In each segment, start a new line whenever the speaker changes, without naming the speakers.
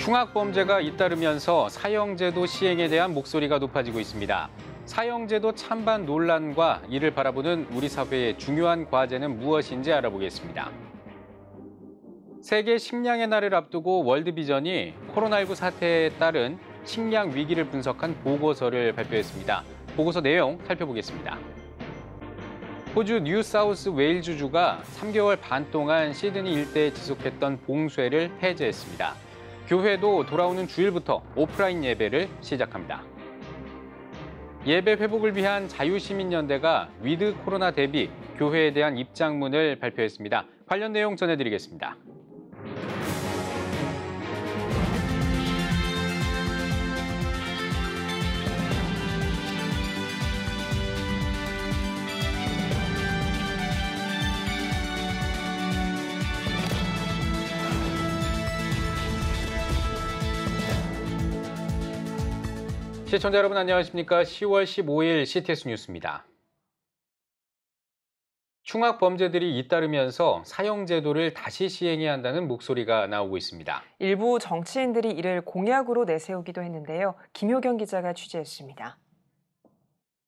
흉악범죄가 잇따르면서 사형제도 시행에 대한 목소리가 높아지고 있습니다. 사형제도 찬반 논란과 이를 바라보는 우리 사회의 중요한 과제는 무엇인지 알아보겠습니다. 세계 식량의 날을 앞두고 월드비전이 코로나19 사태에 따른 식량 위기를 분석한 보고서를 발표했습니다. 보고서 내용 살펴보겠습니다. 호주 뉴사우스 웨일즈주가 3개월 반 동안 시드니 일대에 지속했던 봉쇄를 해제했습니다. 교회도 돌아오는 주일부터 오프라인 예배를 시작합니다. 예배 회복을 위한 자유시민연대가 위드 코로나 대비 교회에 대한 입장문을 발표했습니다. 관련 내용 전해드리겠습니다. 시청자 여러분 안녕하십니까? 10월 15일 CTS 뉴스입니다. 흉악 범죄들이 잇따르면서 사형제도를 다시 시행해야 한다는 목소리가 나오고 있습니다.
일부 정치인들이 이를 공약으로 내세우기도 했는데요. 김효경 기자가 취재했습니다.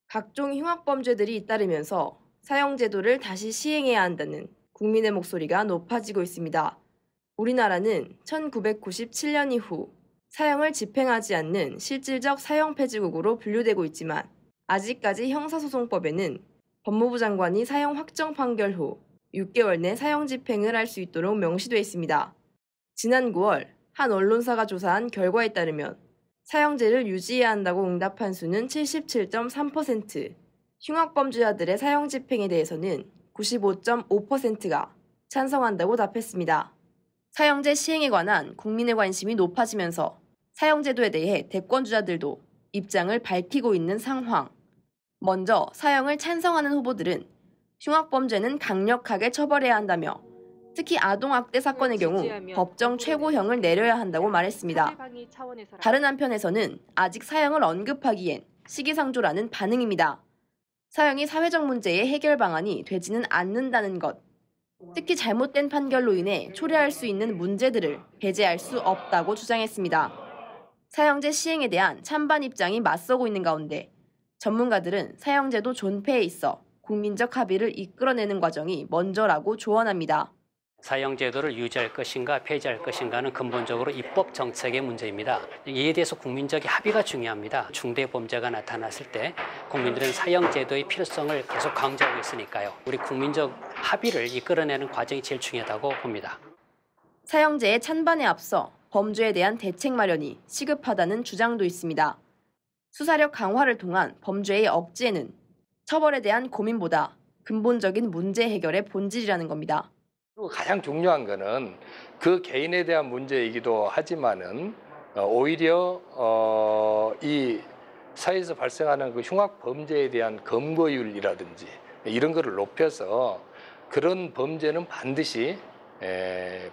각종 흉악 범죄들이 잇따르면서 사형제도를 다시 시행해야 한다는 국민의 목소리가 높아지고 있습니다. 우리나라는 1997년 이후 사형을 집행하지 않는 실질적 사형 폐지국으로 분류되고 있지만 아직까지 형사소송법에는 법무부 장관이 사형 확정 판결 후 6개월 내 사형 집행을 할 수 있도록 명시돼 있습니다. 지난 9월 한 언론사가 조사한 결과에 따르면 사형제를 유지해야 한다고 응답한 수는 77.3%, 흉악범죄자들의 사형 집행에 대해서는 95.5%가 찬성한다고 답했습니다. 사형제 시행에 관한 국민의 관심이 높아지면서 사형제도에 대해 대권주자들도 입장을 밝히고 있는 상황. 먼저 사형을 찬성하는 후보들은 흉악범죄는 강력하게 처벌해야 한다며 특히 아동학대 사건의 경우 법정 최고형을 내려야 한다고 말했습니다. 다른 한편에서는 아직 사형을 언급하기엔 시기상조라는 반응입니다. 사형이 사회적 문제의 해결 방안이 되지는 않는다는 것. 특히 잘못된 판결로 인해 초래할 수 있는 문제들을 배제할 수 없다고 주장했습니다. 사형제 시행에 대한 찬반 입장이 맞서고 있는 가운데 전문가들은 사형제도 존폐에 있어 국민적 합의를 이끌어내는 과정이 먼저라고 조언합니다.
사형제도를 유지할 것인가 폐지할 것인가는 근본적으로 입법 정책의 문제입니다. 이에 대해서 국민적 합의가 중요합니다. 중대범죄가 나타났을 때 국민들은 사형제도의 필요성을 계속 강조하고 있으니까요. 우리 국민적 합의를 이끌어내는 과정이 제일 중요하다고 봅니다.
사형제의 찬반에 앞서 범죄에 대한 대책 마련이 시급하다는 주장도 있습니다. 수사력 강화를 통한 범죄의 억제는 처벌에 대한 고민보다 근본적인 문제 해결의 본질이라는 겁니다.
가장 중요한 거는 그 개인에 대한 문제이기도 하지만은 오히려 이 사회에서 발생하는 그 흉악 범죄에 대한 검거율이라든지 이런 거를 높여서 그런 범죄는 반드시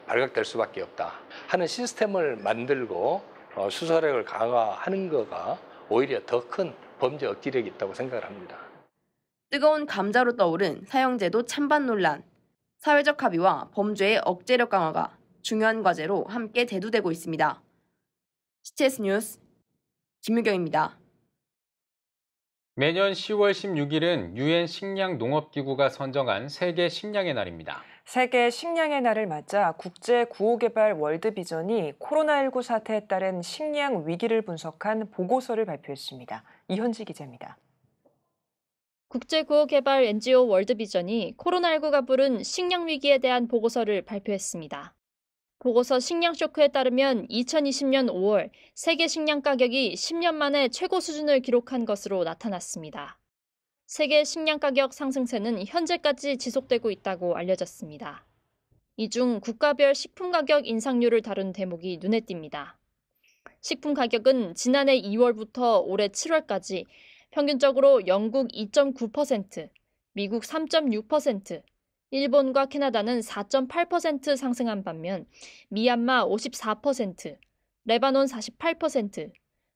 발각될 수밖에 없다 하는 시스템을 만들고 수사력을 강화하는 거가 오히려 더 큰 범죄 억지력이 있다고 생각을 합니다.
뜨거운 감자로 떠오른 사형제도 찬반 논란. 사회적 합의와 범죄의 억제력 강화가 중요한 과제로 함께 대두되고 있습니다. CTS 뉴스 김유경입니다.
매년 10월 16일은 유엔 식량농업기구가 선정한 세계 식량의 날입니다.
세계 식량의 날을 맞아 국제구호개발 월드비전이 코로나19 사태에 따른 식량 위기를 분석한 보고서를 발표했습니다. 이현지 기자입니다.
국제구호개발 NGO 월드비전이 코로나19가 부른 식량 위기에 대한 보고서를 발표했습니다. 보고서 식량 쇼크에 따르면 2020년 5월 세계 식량 가격이 10년 만에 최고 수준을 기록한 것으로 나타났습니다. 세계 식량 가격 상승세는 현재까지 지속되고 있다고 알려졌습니다. 이 중 국가별 식품 가격 인상률을 다룬 대목이 눈에 띕니다. 식품 가격은 지난해 2월부터 올해 7월까지 평균적으로 영국 2.9%, 미국 3.6%, 일본과 캐나다는 4.8% 상승한 반면 미얀마 54%, 레바논 48%,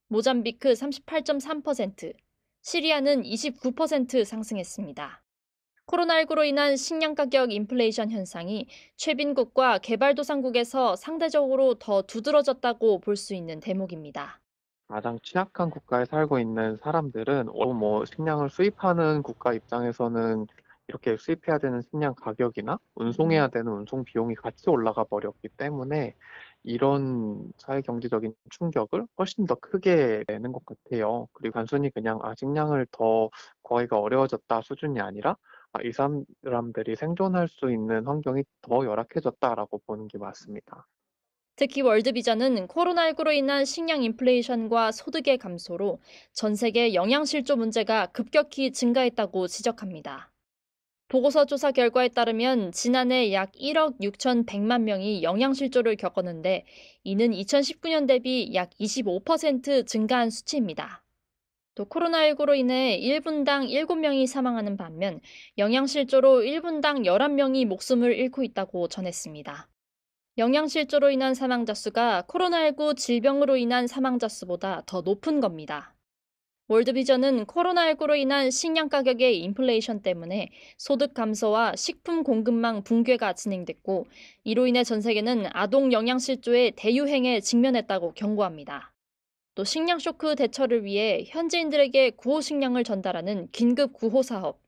모잠비크 38.3%, 시리아는 29% 상승했습니다. 코로나19로 인한 식량 가격 인플레이션 현상이 최빈국과 개발도상국에서 상대적으로 더 두드러졌다고 볼 수 있는 대목입니다.
가장 취약한 국가에 살고 있는 사람들은 식량을 수입하는 국가 입장에서는 이렇게 수입해야 되는 식량 가격이나 운송해야 되는 운송 비용이 같이 올라가 버렸기 때문에 이런 사회 경제적인 충격을 훨씬 더 크게 내는 것 같아요. 그리고 단순히 그냥 식량을 더 구하기가 어려워졌다 수준이 아니라 이 사람들이 생존할 수 있는 환경이 더 열악해졌다라고 보는 게 맞습니다.
특히 월드비전은 코로나19로 인한 식량 인플레이션과 소득의 감소로 전 세계 영양실조 문제가 급격히 증가했다고 지적합니다. 보고서 조사 결과에 따르면 지난해 약 1억 6,100만 명이 영양실조를 겪었는데 이는 2019년 대비 약 25% 증가한 수치입니다. 또 코로나19로 인해 1분당 7명이 사망하는 반면 영양실조로 1분당 11명이 목숨을 잃고 있다고 전했습니다. 영양실조로 인한 사망자 수가 코로나19 질병으로 인한 사망자 수보다 더 높은 겁니다. 월드비전은 코로나19로 인한 식량 가격의 인플레이션 때문에 소득 감소와 식품 공급망 붕괴가 진행됐고 이로 인해 전 세계는 아동 영양실조의 대유행에 직면했다고 경고합니다. 또 식량 쇼크 대처를 위해 현지인들에게 구호 식량을 전달하는 긴급 구호 사업,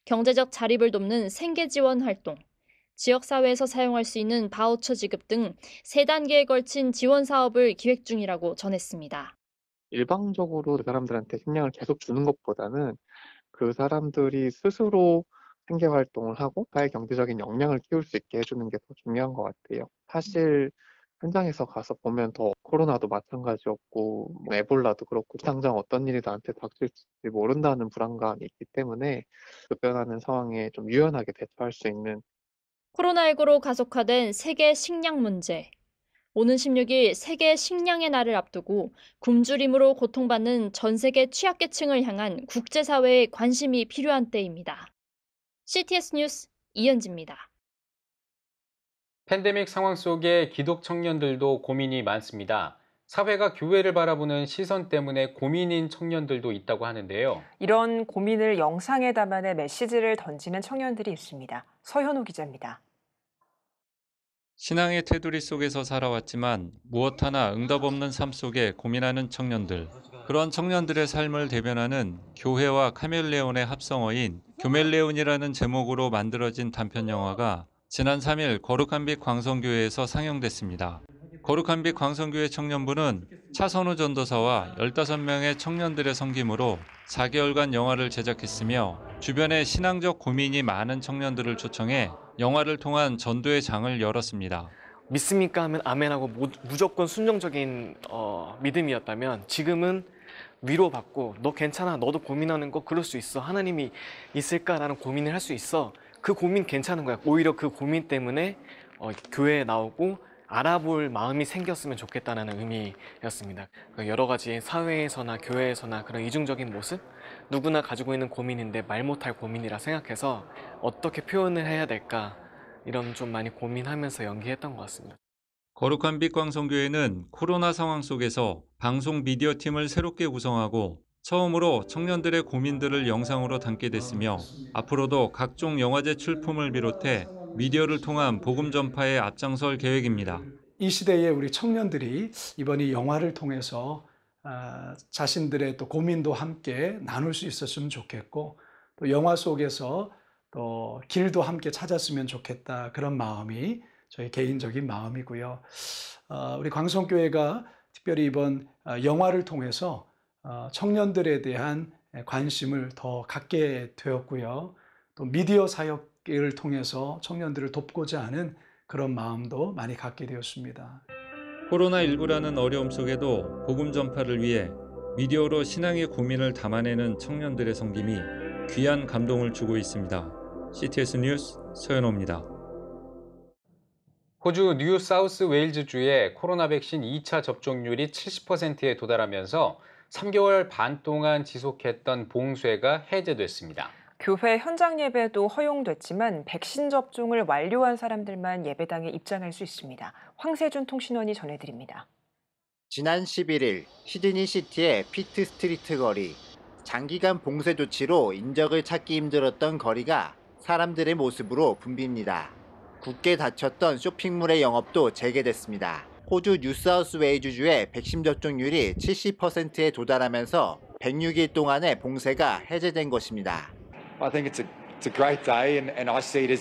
경제적 자립을 돕는 생계 지원 활동, 지역사회에서 사용할 수 있는 바우처 지급 등 3단계에 걸친 지원 사업을 기획 중이라고 전했습니다.
일방적으로 그 사람들한테 식량을 계속 주는 것보다는 그 사람들이 스스로 생계 활동을 하고 사회 경제적인 역량을 키울 수 있게 해주는 게 더 중요한 것 같아요. 사실 현장에서 가서 보면 더 코로나도 마찬가지였고 에볼라도 그렇고 당장 어떤 일이 나한테 닥칠지 모른다는 불안감이 있기 때문에 급변하는 상황에 좀 유연하게 대처할 수 있는
코로나19로 가속화된 세계 식량 문제. 오는 16일 세계 식량의 날을 앞두고 굶주림으로 고통받는 전 세계 취약계층을 향한 국제사회의 관심이 필요한 때입니다. CTS 뉴스 이현지입니다.
팬데믹 상황 속에 기독 청년들도 고민이 많습니다. 사회가 교회를 바라보는 시선 때문에 고민인 청년들도 있다고 하는데요.
이런 고민을 영상에 담아내 메시지를 던지는 청년들이 있습니다. 서현우 기자입니다.
신앙의 테두리 속에서 살아왔지만 무엇 하나 응답 없는 삶 속에 고민하는 청년들. 그런 청년들의 삶을 대변하는 교회와 카멜레온의 합성어인 교멜레온이라는 제목으로 만들어진 단편 영화가 지난 3일 거룩한 빛 광성교회에서 상영됐습니다. 거룩한 빛 광성교회 청년부는 차선우 전도사와 15명의 청년들의 섬김으로 4개월간 영화를 제작했으며 주변에 신앙적 고민이 많은 청년들을 초청해 영화를 통한 전도의 장을 열었습니다.
믿습니까 하면 아멘하고 무조건 순종적인 믿음이었다면 지금은 위로받고 너 괜찮아, 너도 고민하는 거 그럴 수 있어, 하나님이 있을까라는 고민을 할 수 있어, 그 고민 괜찮은 거야. 오히려 그 고민 때문에 교회에 나오고 알아볼 마음이 생겼으면 좋겠다는 의미였습니다. 여러 가지 사회에서나 교회에서나 그런 이중적인 모습, 누구나 가지고 있는 고민인데 말 못할 고민이라 생각해서 어떻게 표현을 해야 될까, 이런 좀 많이 고민하면서 연기했던 것 같습니다.
거룩한 빛 광성교회는 코로나 상황 속에서 방송 미디어 팀을 새롭게 구성하고 처음으로 청년들의 고민들을 영상으로 담게 됐으며 앞으로도 각종 영화제 출품을 비롯해 미디어를 통한 복음 전파에 앞장설 계획입니다.
이 시대의 우리 청년들이 이번 이 영화를 통해서 자신들의 또 고민도 함께 나눌 수 있었으면 좋겠고, 또 영화 속에서 또 길도 함께 찾았으면 좋겠다, 그런 마음이 저희 개인적인 마음이고요. 우리 광성교회가 특별히 이번 영화를 통해서 청년들에 대한 관심을 더 갖게 되었고요. 또 미디어 사역을 통해서 청년들을 돕고자 하는 그런 마음도 많이 갖게 되었습니다.
코로나19라는 어려움 속에도 복음 전파를 위해 미디어로 신앙의 고민을 담아내는 청년들의 섬김이 귀한 감동을 주고 있습니다. CTS 뉴스 서현호입니다.
호주 뉴 사우스 웨일즈주의 코로나 백신 2차 접종률이 70%에 도달하면서 3개월 반 동안 지속했던 봉쇄가 해제됐습니다.
교회 현장 예배도 허용됐지만 백신 접종을 완료한 사람들만 예배당에 입장할 수 있습니다. 황세준 통신원이 전해드립니다.
지난 11일 시드니 시티의 피트 스트리트 거리. 장기간 봉쇄 조치로 인적을 찾기 힘들었던 거리가 사람들의 모습으로 붐빕니다. 굳게 닫혔던 쇼핑몰의 영업도 재개됐습니다. 호주 뉴사우스웨일즈주의 백신 접종률이 70%에 도달하면서 106일 동안의 봉쇄가 해제된 것입니다.
I think it's a great day, and I see it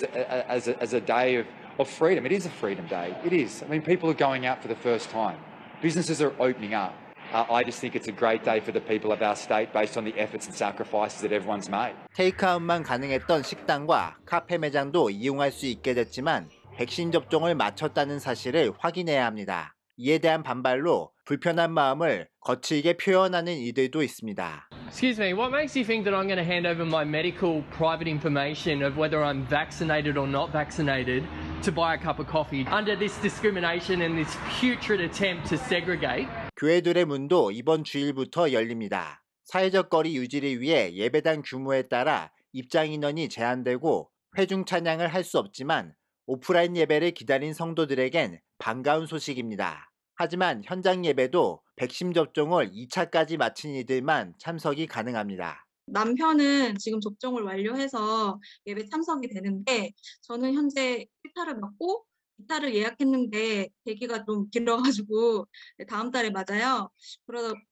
as a day of freedom. It is a freedom day. It is. I mean, people are going out for the first time. Businesses are opening up. I just think it's a great day for the people of our state based on the efforts and sacrifices that everyone's made.
테이크아웃만 가능했던 식당과 카페 매장도 이용할 수 있게 됐지만 백신 접종을 마쳤다는 사실을 확인해야 합니다. 이에 대한 반발로 불편한 마음을 거칠게 표현하는 이들도 있습니다.
Excuse me, what makes you think that I'm going to hand over my medical private information of whether I'm vaccinated or not vaccinated to buy a cup of coffee under this discrimination and this putrid attempt to segregate?
교회들의 문도 이번 주일부터 열립니다. 사회적 거리 유지를 위해 예배당 규모에 따라 입장 인원이 제한되고 회중 찬양을 할 수 없지만 오프라인 예배를 기다린 성도들에겐 반가운 소식입니다. 하지만 현장 예배도 백신 접종을 2차까지 마친 이들만 참석이 가능합니다.
남편은 지금 접종을 완료해서 예배 참석이 되는데 저는 현재 1차를 맞고 2차를 예약했는데 대기가 좀 길어가지고 다음 달에 맞아요.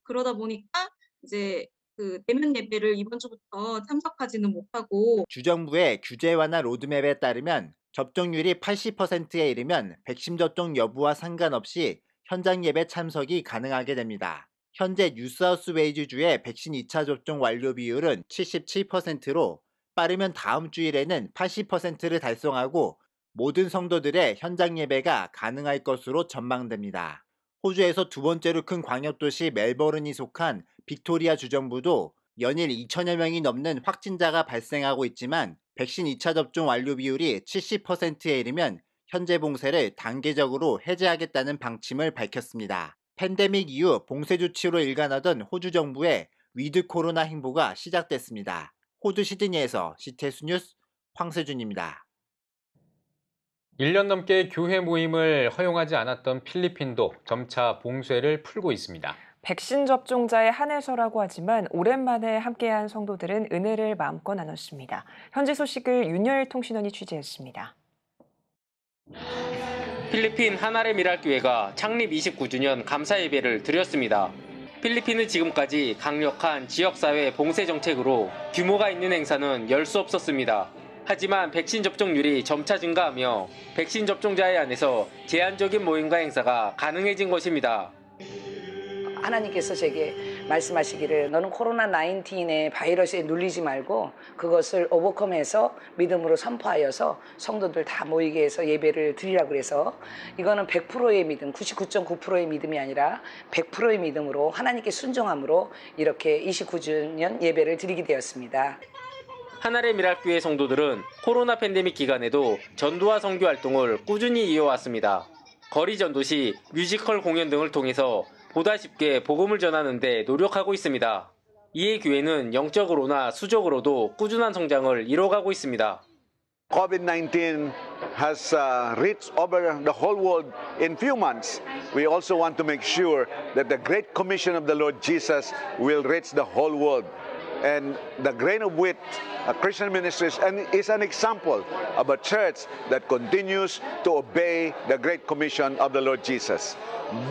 그러다 보니까 이제 그 대면 예배를 이번 주부터 참석하지는 못하고
주정부의 규제 완화 로드맵에 따르면 접종률이 80%에 이르면 백신 접종 여부와 상관없이 현장 예배 참석이 가능하게 됩니다. 현재 뉴사우스웨일즈주의 백신 2차 접종 완료 비율은 77%로 빠르면 다음 주일에는 80%를 달성하고 모든 성도들의 현장 예배가 가능할 것으로 전망됩니다. 호주에서 두 번째로 큰 광역도시 멜버른이 속한 빅토리아 주정부도 연일 2천여 명이 넘는 확진자가 발생하고 있지만 백신 2차 접종 완료 비율이 70%에 이르면 현재 봉쇄를 단계적으로 해제하겠다는 방침을 밝혔습니다. 팬데믹 이후 봉쇄 조치로 일관하던 호주 정부의 위드 코로나 행보가 시작됐습니다. 호주 시드니에서 CTS 뉴스 황세준입니다.
1년 넘게 교회 모임을 허용하지 않았던 필리핀도 점차 봉쇄를 풀고 있습니다.
백신 접종자의 한해서라고 하지만 오랜만에 함께한 성도들은 은혜를 마음껏 나눴습니다. 현지 소식을 윤열 통신원이 취재했습니다.
필리핀 하나레미랄교회가 창립 29주년 감사 예배를 드렸습니다. 필리핀은 지금까지 강력한 지역사회 봉쇄 정책으로 규모가 있는 행사는 열 수 없었습니다. 하지만 백신 접종률이 점차 증가하며 백신 접종자에 한해서 제한적인 모임과 행사가 가능해진 것입니다.
하나님께서 제게 말씀하시기를 너는 코로나19의 바이러스에 눌리지 말고 그것을 오버컴해서 믿음으로 선포하여서 성도들 다 모이게 해서 예배를 드리라고 그래서 이거는 100%의 믿음, 99.9%의 믿음이 아니라 100%의 믿음으로 하나님께 순종함으로 이렇게 29주년 예배를 드리게 되었습니다.
하나레미랄교회 성도들은 코로나 팬데믹 기간에도 전도와 선교 활동을 꾸준히 이어왔습니다. 거리 전도 시 뮤지컬 공연 등을 통해서 보다 쉽게 복음을 전하는 데 노력하고 있습니다. 이에 교회는 영적으로나 수적으로도 꾸준한 성장을 이뤄가고 있습니다.
COVID-19 has reached over the whole world in few months. We also want to make sure that the Great Commission of the Lord Jesus will reach the whole world. And the Grain of Wheat Christian Ministries is an example of a church that continues to obey the Great Commission of the Lord Jesus,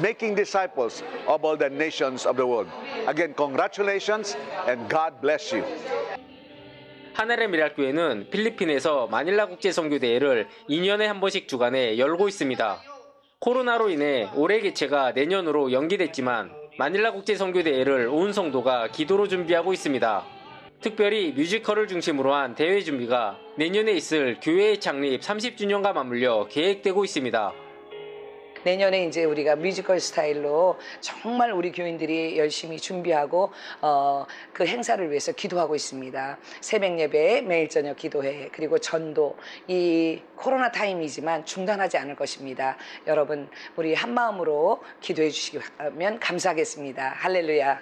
making disciples of all the nations of the world. Again, congratulations and God bless you.
하나레미랄교회는 필리핀에서 마닐라 국제선교대회를 2년에 한 번씩 주간에 열고 있습니다. 코로나로 인해 올해 개최가 내년으로 연기됐지만 마닐라 국제선교대회를 온 성도가 기도로 준비하고 있습니다. 특별히 뮤지컬을 중심으로 한 대회 준비가 내년에 있을 교회의 창립 30주년과 맞물려 계획되고 있습니다.
내년에 이제 우리가 뮤지컬 스타일로 정말 우리 교인들이 열심히 준비하고 그 행사를 위해서 기도하고 있습니다. 새벽 예배, 매일 저녁 기도회, 그리고 전도. 이 코로나 타임이지만 중단하지 않을 것입니다. 여러분 우리 한 마음으로 기도해 주시면 감사하겠습니다. 할렐루야.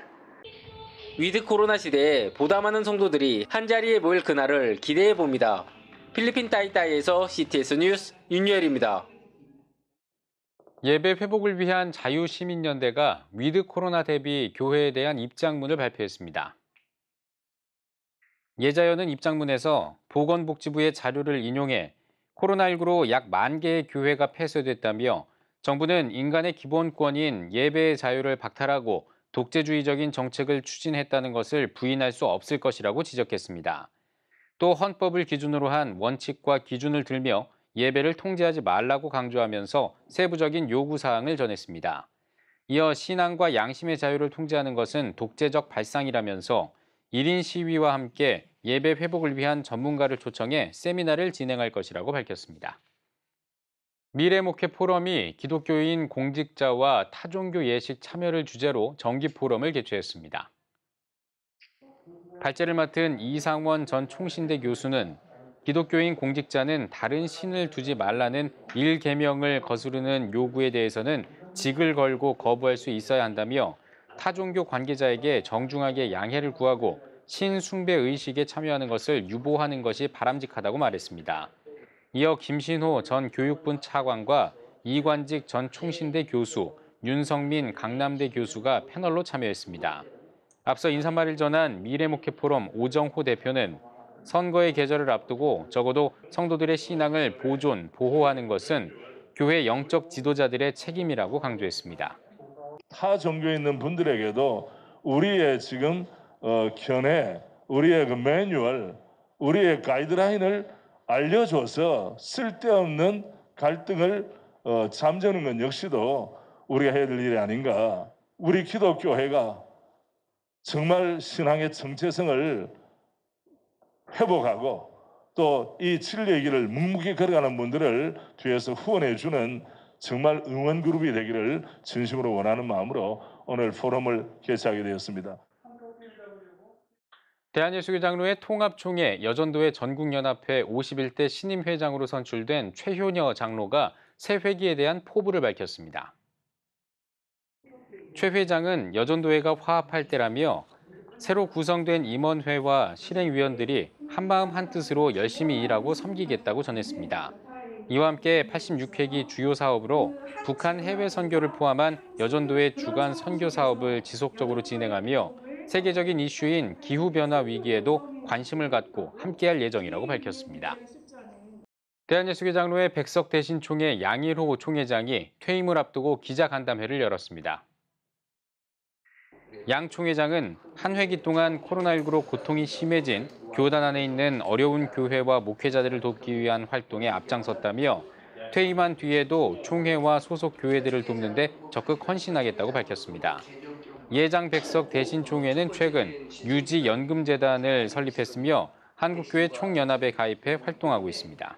위드 코로나 시대에 보다 많은 성도들이 한자리에 모일 그날을 기대해 봅니다. 필리핀 따이따이에서 CTS 뉴스 윤유열입니다.
예배 회복을 위한 자유시민연대가 위드 코로나 대비 교회에 대한 입장문을 발표했습니다. 예자연은 입장문에서 보건복지부의 자료를 인용해 코로나19로 약 10,000개의 교회가 폐쇄됐다며 정부는 인간의 기본권인 예배의 자유를 박탈하고 독재주의적인 정책을 추진했다는 것을 부인할 수 없을 것이라고 지적했습니다. 또 헌법을 기준으로 한 원칙과 기준을 들며 예배를 통제하지 말라고 강조하면서 세부적인 요구사항을 전했습니다. 이어 신앙과 양심의 자유를 통제하는 것은 독재적 발상이라면서 1인 시위와 함께 예배 회복을 위한 전문가를 초청해 세미나를 진행할 것이라고 밝혔습니다. 미래목회 포럼이 기독교인 공직자와 타종교 예식 참여를 주제로 정기 포럼을 개최했습니다. 발제를 맡은 이상원 전 총신대 교수는 기독교인 공직자는 다른 신을 두지 말라는 1계명을 거스르는 요구에 대해서는 직을 걸고 거부할 수 있어야 한다며 타종교 관계자에게 정중하게 양해를 구하고 신숭배 의식에 참여하는 것을 유보하는 것이 바람직하다고 말했습니다. 이어 김신호 전 교육부 차관과 이관직 전 총신대 교수, 윤성민 강남대 교수가 패널로 참여했습니다. 앞서 인사말을 전한 미래목회 포럼 오정호 대표는 선거의 계절을 앞두고 적어도 성도들의 신앙을 보존, 보호하는 것은 교회 영적 지도자들의 책임이라고 강조했습니다.
타 종교에 있는 분들에게도 우리의 지금 견해, 우리의 그 매뉴얼, 우리의 가이드라인을 알려줘서 쓸데없는 갈등을 잠재우는 건 역시도 우리가 해야 될 일이 아닌가. 우리 기독교회가 정말 신앙의 정체성을 회복하고 또 이 진리의 길을 묵묵히 걸어가는 분들을 뒤에서 후원해주는 정말 응원 그룹이 되기를 진심으로 원하는 마음으로 오늘 포럼을 개최하게 되었습니다.
대한예수교 장로회 통합총회 여전도회 전국연합회 51대 신임회장으로 선출된 최효녀 장로가 새 회기에 대한 포부를 밝혔습니다. 최 회장은 여전도회가 화합할 때라며 새로 구성된 임원회와 실행위원들이 한마음 한뜻으로 열심히 일하고 섬기겠다고 전했습니다. 이와 함께 86회기 주요 사업으로 북한 해외 선교를 포함한 여전도회 주간 선교 사업을 지속적으로 진행하며 세계적인 이슈인 기후변화 위기에도 관심을 갖고 함께할 예정이라고 밝혔습니다. 대한예수교 장로회 백석대신총회 양일호 총회장이 퇴임을 앞두고 기자간담회를 열었습니다. 양 총회장은 한 회기 동안 코로나19로 고통이 심해진 교단 안에 있는 어려운 교회와 목회자들을 돕기 위한 활동에 앞장섰다며 퇴임한 뒤에도 총회와 소속 교회들을 돕는 데 적극 헌신하겠다고 밝혔습니다. 예장 백석 대신총회는 최근 유지연금재단을 설립했으며 한국교회 총연합에 가입해 활동하고 있습니다.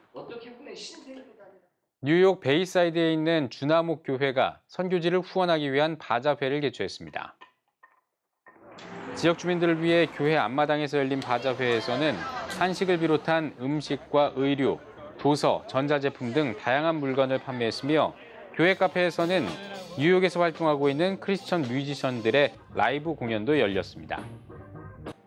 뉴욕 베이사이드에 있는 주나목 교회가 선교지를 후원하기 위한 바자회를 개최했습니다. 지역 주민들을 위해 교회 앞마당에서 열린 바자회에서는 한식을 비롯한 음식과 의류, 도서, 전자제품 등 다양한 물건을 판매했으며 교회 카페에서는 뉴욕에서 활동하고 있는 크리스천 뮤지션들의 라이브 공연도 열렸습니다.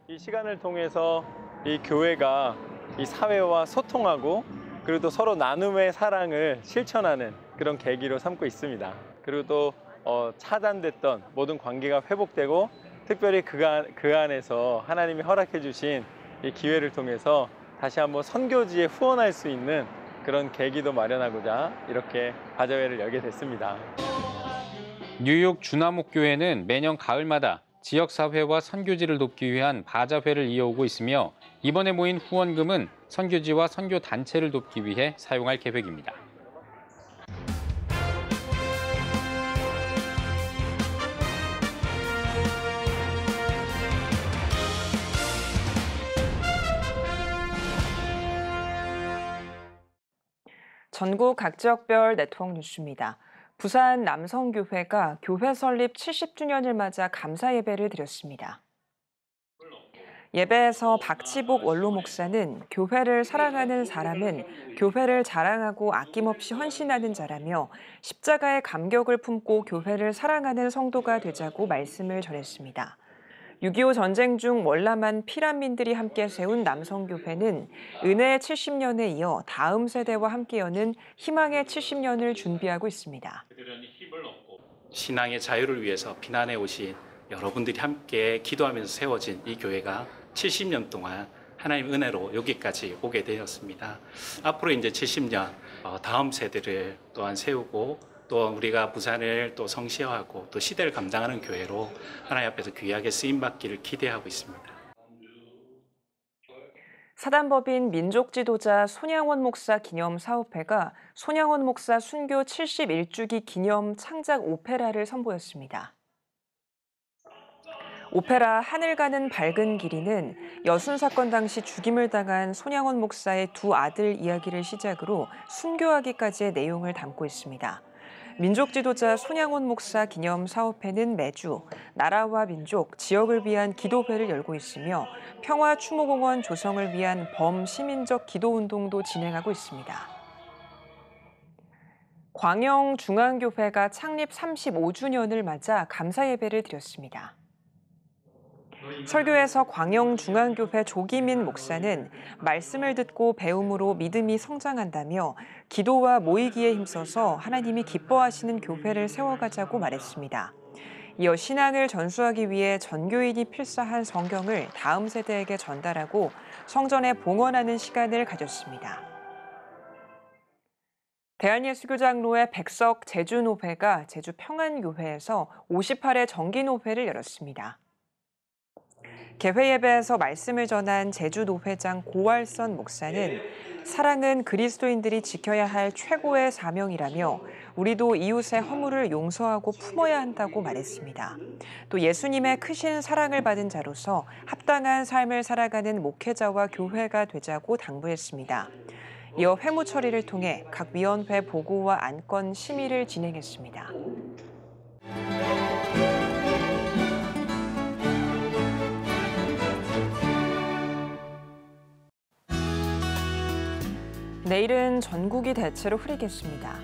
이 시간을 통해서 이 교회가 이 사회와 소통하고 그리고 또 서로 나눔의 사랑을 실천하는 그런 계기로 삼고 있습니다. 그리고 또 차단됐던 모든 관계가 회복되고 특별히 그 안에서 하나님이 허락해 주신 이 기회를 통해서 다시 한번 선교지에 후원할 수 있는 그런 계기도 마련하고자 이렇게 바자회를 열게 됐습니다.
뉴욕 주나목 교회는 매년 가을마다 지역사회와 선교지를 돕기 위한 바자회를 이어오고 있으며 이번에 모인 후원금은 선교지와 선교단체를 돕기 위해 사용할 계획입니다.
전국 각 지역별 네트워크 뉴스입니다. 부산 남성교회가 교회 설립 70주년을 맞아 감사 예배를 드렸습니다. 예배에서 박지복 원로 목사는 교회를 사랑하는 사람은 교회를 자랑하고 아낌없이 헌신하는 자라며 십자가의 감격을 품고 교회를 사랑하는 성도가 되자고 말씀을 전했습니다. 6.25 전쟁 중 월남한 피난민들이 함께 세운 남성교회는 은혜의 70년에 이어 다음 세대와 함께 여는 희망의 70년을 준비하고 있습니다.
신앙의 자유를 위해서 피난해 오신 여러분들이 함께 기도하면서 세워진 이 교회가 70년 동안 하나님 은혜로 여기까지 오게 되었습니다. 앞으로 이제 70년 다음 세대를 또한 세우고 또 우리가 부산을 또 성시화하고 또 시대를 감당하는 교회로 하나님 앞에서 귀하게 쓰임받기를 기대하고 있습니다.
사단법인 민족지도자 손양원 목사 기념 사업회가 손양원 목사 순교 71주기 기념 창작 오페라를 선보였습니다. 오페라 하늘 가는 밝은 길이는 여순 사건 당시 죽임을 당한 손양원 목사의 두 아들 이야기를 시작으로 순교하기까지의 내용을 담고 있습니다. 민족 지도자 손양원 목사 기념 사업회는 매주 나라와 민족, 지역을 위한 기도회를 열고 있으며 평화 추모공원 조성을 위한 범시민적 기도운동도 진행하고 있습니다. 광영중앙교회가 창립 35주년을 맞아 감사예배를 드렸습니다. 설교에서 광영중앙교회 조기민 목사는 말씀을 듣고 배움으로 믿음이 성장한다며 기도와 모이기에 힘써서 하나님이 기뻐하시는 교회를 세워가자고 말했습니다. 이어 신앙을 전수하기 위해 전교인이 필사한 성경을 다음 세대에게 전달하고 성전에 봉헌하는 시간을 가졌습니다. 대한예수교장로회 백석 제주노회가 제주 평안교회에서 58회 정기노회를 열었습니다. 개회 예배에서 말씀을 전한 제주노회장 고활선 목사는 사랑은 그리스도인들이 지켜야 할 최고의 사명이라며 우리도 이웃의 허물을 용서하고 품어야 한다고 말했습니다. 또 예수님의 크신 사랑을 받은 자로서 합당한 삶을 살아가는 목회자와 교회가 되자고 당부했습니다. 이어 회무 처리를 통해 각 위원회 보고와 안건 심의를 진행했습니다. 내일은 전국이 대체로 흐리겠습니다.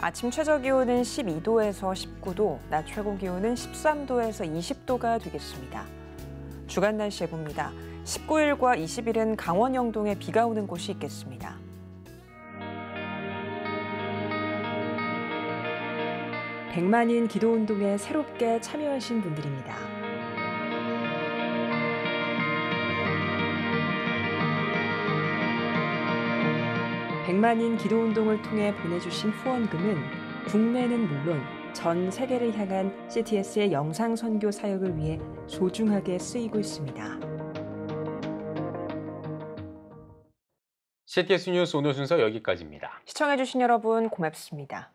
아침 최저기온은 12도에서 19도, 낮 최고기온은 13도에서 20도가 되겠습니다. 주간 날씨 해봅니다. 19일과 20일은 강원 영동에 비가 오는 곳이 있겠습니다. 백만인 기도운동에 새롭게 참여하신 분들입니다. 백만인 기도운동을 통해 보내주신 후원금은 국내는 물론 전 세계를 향한 CTS의 영상 선교 사역을 위해 소중하게 쓰이고 있습니다.
CTS 뉴스 오늘 순서 여기까지입니다.
시청해주신 여러분 고맙습니다.